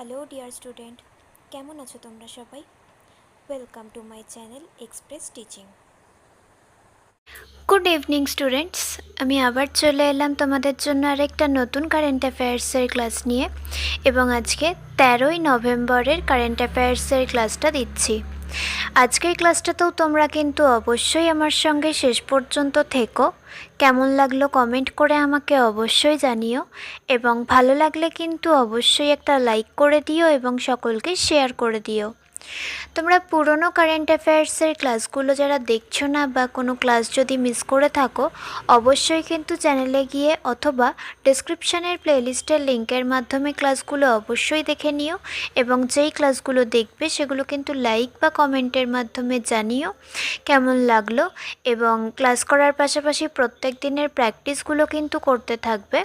Hello dear student, কেমন আছো তোমরা সবাই? Welcome to my channel express teaching. Good evening students, আমি আবার চলে এলাম তোমাদের জন্য আরেকটা নতুন কারেন্ট অ্যাফেয়ার্সের ক্লাস নিয়ে, এবং আজকে 13ই নভেম্বরের কারেন্ট অ্যাফেয়ার্সের ক্লাসটা দিচ্ছি। আজকের ক্লাসটাতেও তোমরা কিন্তু অবশ্যই আমার সঙ্গে শেষ পর্যন্ত থেকো। কেমন লাগলো কমেন্ট করে আমাকে অবশ্যই জানিও, এবং ভালো লাগলে কিন্তু অবশ্যই একটা লাইক করে দিও এবং সকলকে শেয়ার করে দিও। তোমরা পুরনো কারেন্ট অ্যাফেয়ার্সের ক্লাসগুলো যারা দেখছো না বা কোনো ক্লাস যদি মিস করে থাকো, অবশ্যই কিন্তু চ্যানেলে গিয়ে অথবা ডেসক্রিপশানের প্লেলিস্টের লিঙ্কের মাধ্যমে ক্লাসগুলো অবশ্যই দেখে নিও, এবং যেই ক্লাসগুলো দেখবে সেগুলো কিন্তু লাইক বা কমেন্টের মাধ্যমে জানিও কেমন লাগলো। এবং ক্লাস করার পাশাপাশি প্রত্যেক দিনের প্র্যাকটিসগুলো কিন্তু করতে থাকবে,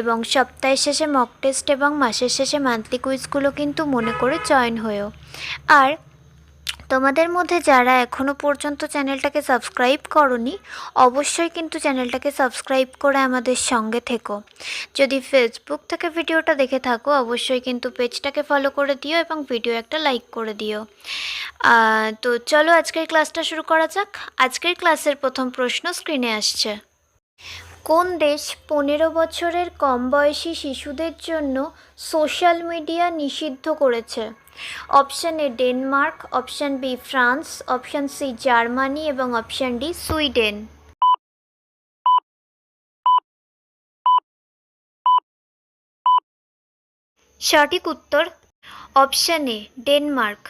এবং সপ্তাহের শেষে মক টেস্ট এবং মাসের শেষে মান্থলি কুইজগুলো কিন্তু মনে করে জয়েন হয়েও। আর তোমাদের মধ্যে যারা এখনও পর্যন্ত চ্যানেলটাকে সাবস্ক্রাইব করোনি, অবশ্যই কিন্তু চ্যানেলটাকে সাবস্ক্রাইব করে আমাদের সঙ্গে থেকো। যদি ফেসবুক থেকে ভিডিওটা দেখে থাকো, অবশ্যই কিন্তু পেজটাকে ফলো করে দিও এবং ভিডিও একটা লাইক করে দিও। তো চলো আজকের ক্লাসটা শুরু করা যাক। আজকের ক্লাসের প্রথম প্রশ্ন স্ক্রিনে আসছে। কোন দেশ 15 বছরের কম বয়সী শিশুদের জন্য সোশ্যাল মিডিয়া নিষিদ্ধ করেছে? Option A Denmark, option B France, option C Germany এবং অপশান ডি সুইডেন। সঠিক উত্তর option A Denmark.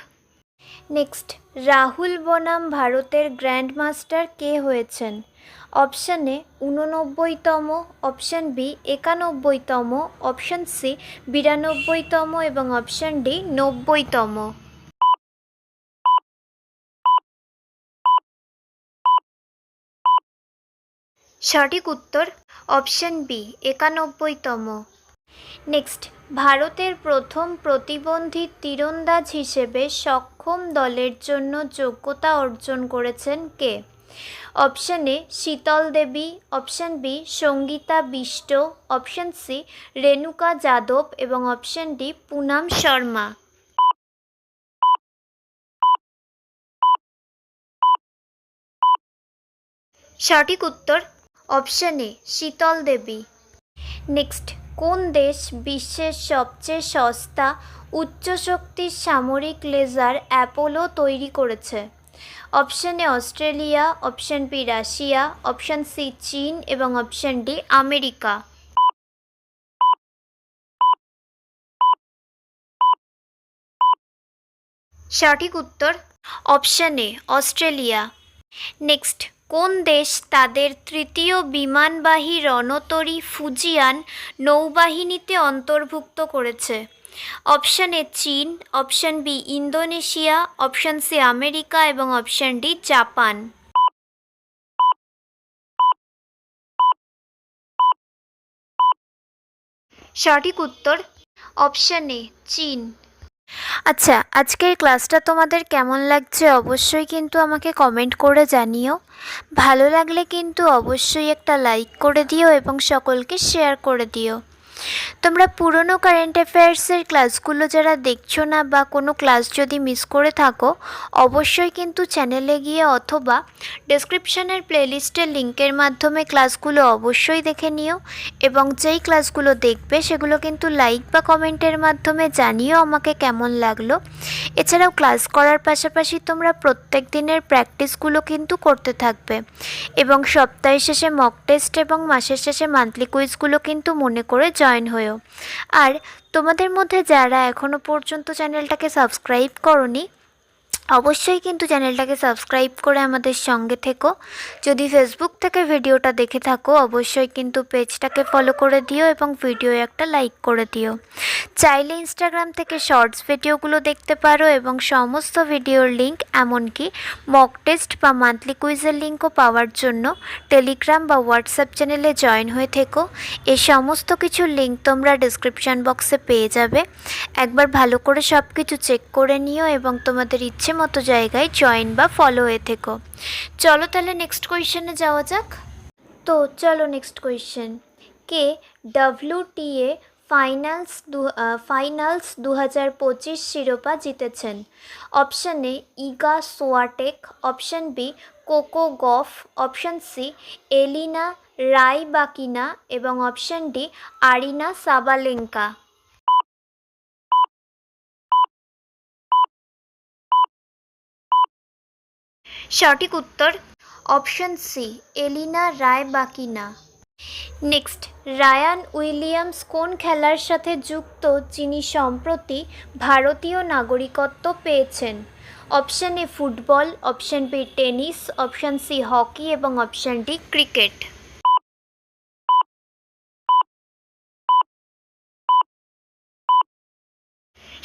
Next, Rahul বনাম ভারতের গ্র্যান্ডমাস্টার কে হয়েছেন? অপশান এ 89তম, অপশান বি 91তম, অপশান সি 92তম এবং অপশান ডি 90তম। সঠিক উত্তর অপশান বি 91তম। নেক্সট, ভারতের প্রথম প্রতিবন্ধী তীরন্দাজ হিসেবে সক্ষম দলের জন্য যোগ্যতা অর্জন করেছেন কে? Option A Sheetal Devi, option B Sangeeta Bisht, option C Renuka Yadav এবং অপশান ডি পুনাম শর্মা। সঠিক উত্তর option A Sheetal Devi. Next, কোন দেশ বিশ্বের সবচেয়ে সস্তা উচ্চশক্তির সামরিক লেজার অ্যাপোলো তৈরি করেছে? Option A Australia, option B Russia, option C চীন এবং অপশান ডি আমেরিকা। সঠিক উত্তর অপশান এ অস্ট্রেলিয়া। নেক্সট, কোন দেশ তাদের তৃতীয় বিমানবাহী রণতরী ফুজিয়ান নৌবাহিনীতে অন্তর্ভুক্ত করেছে? অপশান এ চীন, option B Indonesia, option C America এবং অপশান ডি জাপান। সঠিক উত্তর অপশান এ চীন। আচ্ছা, আজকের ক্লাসটা তোমাদের কেমন লাগছে অবশ্যই কিন্তু আমাকে কমেন্ট করে জানিও। ভালো লাগলে কিন্তু অবশ্যই একটা লাইক করে দিও এবং সকলকে শেয়ার করে দিও। তোমরা পুরনো কারেন্ট অ্যাফেয়ার্সের ক্লাসগুলো যারা দেখছো না বা কোনো ক্লাস যদি মিস করে থাকো, অবশ্যই কিন্তু চ্যানেলে গিয়ে অথবা ডেসক্রিপশানের প্লেলিস্টের লিঙ্কের মাধ্যমে ক্লাসগুলো অবশ্যই দেখে নিও, এবং যেই ক্লাসগুলো দেখবে সেগুলো কিন্তু লাইক বা কমেন্টের মাধ্যমে জানিও আমাকে কেমন লাগলো। এছাড়াও ক্লাস করার পাশাপাশি তোমরা প্রত্যেক দিনের প্র্যাকটিসগুলো কিন্তু করতে থাকবে, এবং সপ্তাহের শেষে মক টেস্ট এবং মাসের শেষে মান্থলি কুইজগুলো কিন্তু মনে করে জয়েন হয়েও। আর তোমাদের মধ্যে যারা এখনও পর্যন্ত চ্যানেলটাকে সাবস্ক্রাইব করোনি, অবশ্যই কিন্তু চ্যানেলটাকে সাবস্ক্রাইব করে আমাদের সঙ্গে থেকো। যদি ফেসবুক থেকে ভিডিওটা দেখে থাকো, অবশ্যই কিন্তু পেজটাকে ফলো করে দিও এবং ভিডিও একটা লাইক করে দিও। চাইলে ইনস্টাগ্রাম থেকে শর্টস ভিডিওগুলো দেখতে পারো, এবং সমস্ত ভিডিওর লিঙ্ক এমনকি মক টেস্ট বা মান্থলি কুইজের লিঙ্কও পাওয়ার জন্য টেলিগ্রাম বা হোয়াটসঅ্যাপ চ্যানেলে জয়েন হয়ে থেকো। এই সমস্ত কিছুর লিঙ্ক তোমরা ডিসক্রিপশান বক্সে পেয়ে যাবে। একবার ভালো করে সব কিছু চেক করে নিও এবং তোমাদের ইচ্ছে মতো জায়গায় জয়েন বা ফলো হয়ে থেকো। চলো তাহলে নেক্সট কোয়েশ্চেনে যাওয়া যাক। তো চলো নেক্সট কোয়েশ্চেন, কে WTA ফাইনালস 2025 শিরোপা জিতেছেন? Option A Iga Swiatek, option B Coco Gauff, option C Elena Rybakina এবং অপশান ডি আরিনা সাবালেঙ্কা। সঠিক উত্তর option C Elena Rybakina. Next, Ryan Williams কোন খেলার সাথে যুক্ত যিনি সম্প্রতি ভারতীয় নাগরিকত্ব পেয়েছেন? Option A football, option B tennis, option C hockey এবং অপশান ডি ক্রিকেট।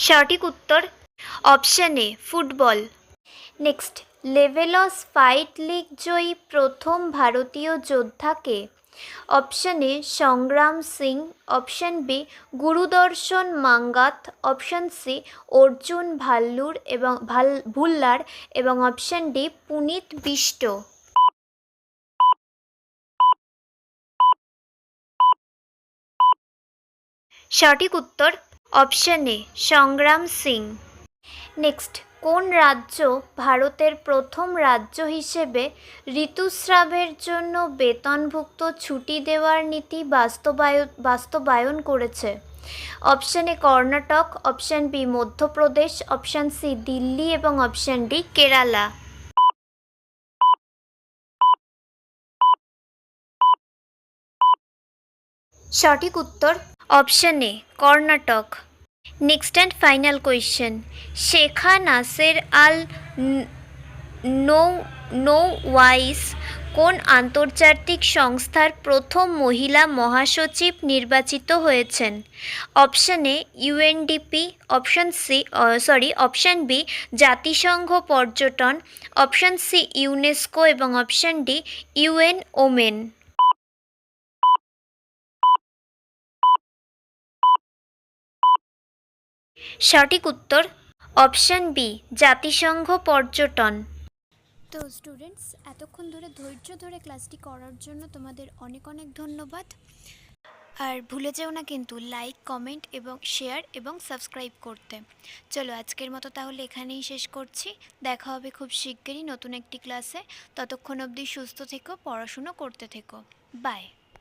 সঠিক উত্তর option A football. Next, levels fight league জয়ী প্রথম ভারতীয় যোদ্ধা কে? Option A Sangram Singh, option B Gurdarshan Mangat, option C Arjun Bhullar এবং অপশান ডি পুনিত বিষ্ট। সঠিক উত্তর option A Sangram Singh. Next, কোন রাজ্য ভারতের প্রথম রাজ্য হিসেবে ঋতুস্রাবের জন্য বেতনভুক্ত ছুটি দেওয়ার নীতি বাস্তবায়ন করেছে? Option A Karnataka, option B Madhya Pradesh, option C Delhi এবং অপশান ডি কেরালা। সঠিক উত্তর option A Karnataka. Next and final question, Sheikha Nasser আল নওয়াইস কোন আন্তর্জাতিক সংস্থার প্রথম মহিলা মহাসচিব নির্বাচিত হয়েছেন? Option A UNDP, option B জাতিসংঘ পর্যটন, অপশান সি ইউনেস্কো এবং অপশান ডি ইউএন ওমেন। সঠিক উত্তর অপশান বি জাতিসংঘ পর্যটন। তো স্টুডেন্টস, এতক্ষণ ধরে ধৈর্য ধরে ক্লাসটি করার জন্য তোমাদের অনেক অনেক ধন্যবাদ। আর ভুলে যেও না কিন্তু লাইক, কমেন্ট এবং শেয়ার এবং সাবস্ক্রাইব করতে। চলো আজকের মতো তাহলে এখানেই শেষ করছি। দেখা হবে খুব শিগগিরই নতুন একটি ক্লাসে। ততক্ষণ অবধি সুস্থ থেকো, পড়াশুনো করতে থেকো। বাই।